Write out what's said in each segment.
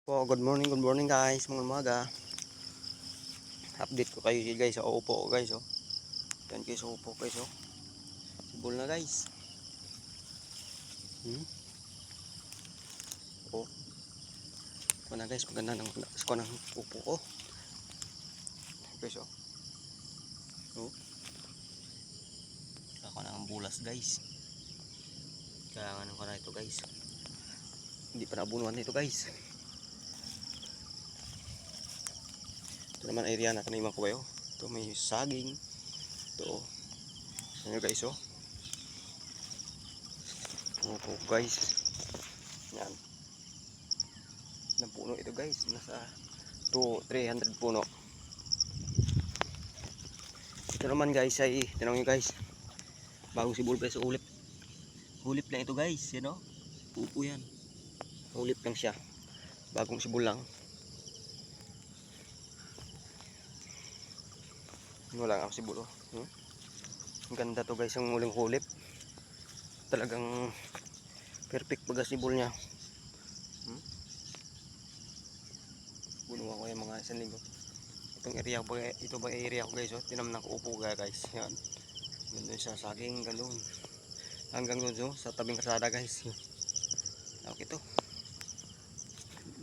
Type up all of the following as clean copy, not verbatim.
Good morning guys, mga umaga. Update ko kayo guys sa upo ko guys oh. Yan guys, upo guys oh. Sibol na guys. Oh. Ito na guys, maganda ng ko ng upo ko. Guys oh. Oh. Ako na ang bulas guys. Kailangan ko na ito guys. Hindi pa nabunuan ito guys. Ito naman area na taniman ko kayo. Ito may saging. Ito oh. Ano guys oh. Upo guys. Yan. Ng puno ito guys. Nasa 300 puno. Ito naman guys ay tinanong nyo guys. Bagong sibol pa sa ulip. Hulip lang ito guys. Yan o. Pupo yan. Hulip lang siya. Bagong sibol lang. Wala nga sibol oh. Ang ganda to guys ang muling hulip. Talagang perfect baga sibol niya. Bunuhan ko yung mga isang linggo. Itong area ko, ito ba area ko guys oh. Tinamnan ko upo guys. Yan. Ganoon sa saging galon. Hanggang doon sa tabing kasada guys. Okay to.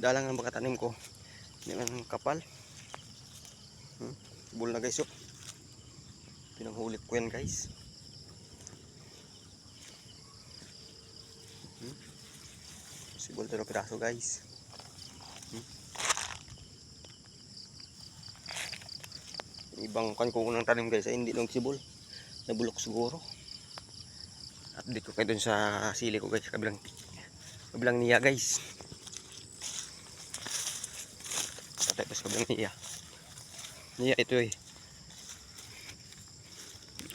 Dalang ang baka tanim ko. Hindi man kapal. Sibol na guys oh. Pinanghulip ko yan guys. Sibol pero piraso guys. Ibang kan ko unang tanim guys ay hindi lang sibol. Nabulok siguro. Update ko kayo dun sa sili ko guys. Kabilang niya guys. Patay pa sa kabilang niya. Niya ito eh.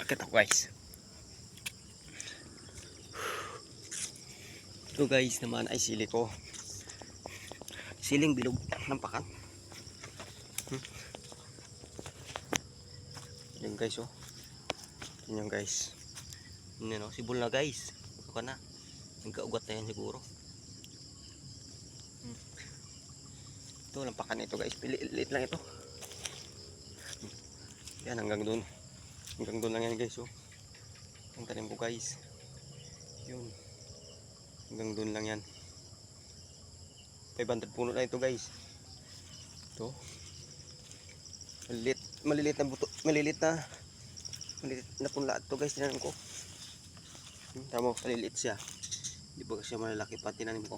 Akit ako guys. Ito guys naman ay sili ko. Siling bilog ng pakan. Yan guys oh. Yan guys. Yan oh, sibol na guys. Ito ka na. Nagkaugat na yan siguro. Ito lang pakan ito guys. Liit lang ito. Yan hanggang doon. Hanggang doon lang yan guys oh. Ang tanim ko guys. Yun. Hanggang doon lang yan. 500 puno na ito guys. Ito. Maliliit na buto. Maliliit na punla ito guys. Tinanim ko. Tama, maliliit siya. Hindi pa siya malalaki pa tinanim ko.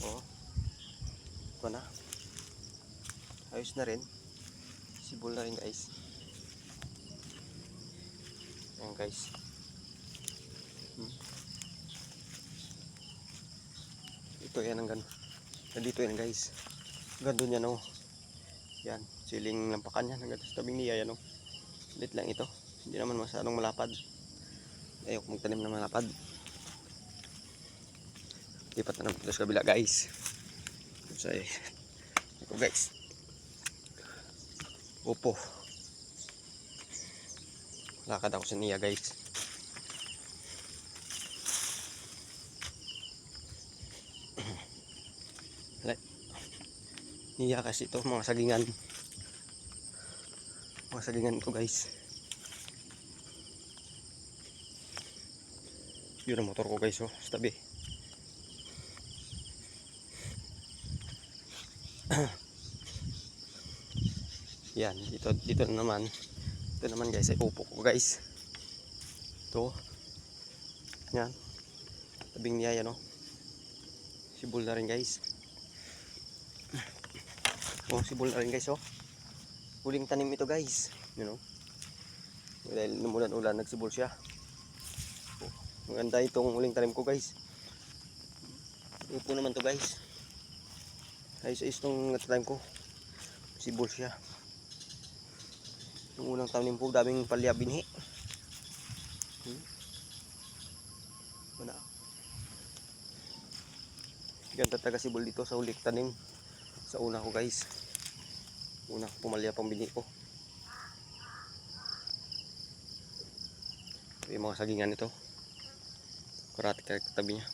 Oh. Ito na. Ayos na rin. Sibol na rin guys. Ayan guys. Ito yan ang gano'n. Nandito yan guys. Gandun yan oh. Yan. Siling lampakan yan. Hanggang sa tabing niya yan oh. Lit lang ito. Hindi naman masyadong malapad. Ayok magtanim na malapad. Lipat na naman sa kabila guys. So ito guys. Upo. Lakad ako sa niya guys. Niya kasi ito mga sagingan. Mga sagingan ito guys. Yun ang motor ko guys oh. Sa tabi. Yan. Dito na naman. Ito naman guys ay upo ko guys. Ito. Yan. Tabing niya yan oh. Sibol na rin guys. Oh, sibol na rin guys oh. Huling tanim ito guys. You know. Dahil numulan-ulan nagsibol siya. Oh, maganda itong huling tanim ko guys. Upo naman to guys. Ayos-ayos itong natanim ko. Sibol siya. Yung unang tanim ko daming palya binhi. Wala. Ganda taga sibol dito sa huling tanim. Sa una ko guys. Una ko pumalya pang binhi ko. Yung mga sagingan ito. Karate katabi niya.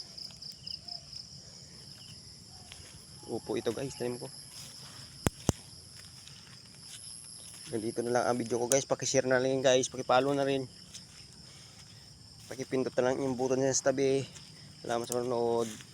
Upo ito guys, tanim ko. Ganito na lang ang video ko guys. Pakishare na lang guys, pakipollow na rin. Pakipindot na lang yung button niya sa tabi. Salamat sa panonood.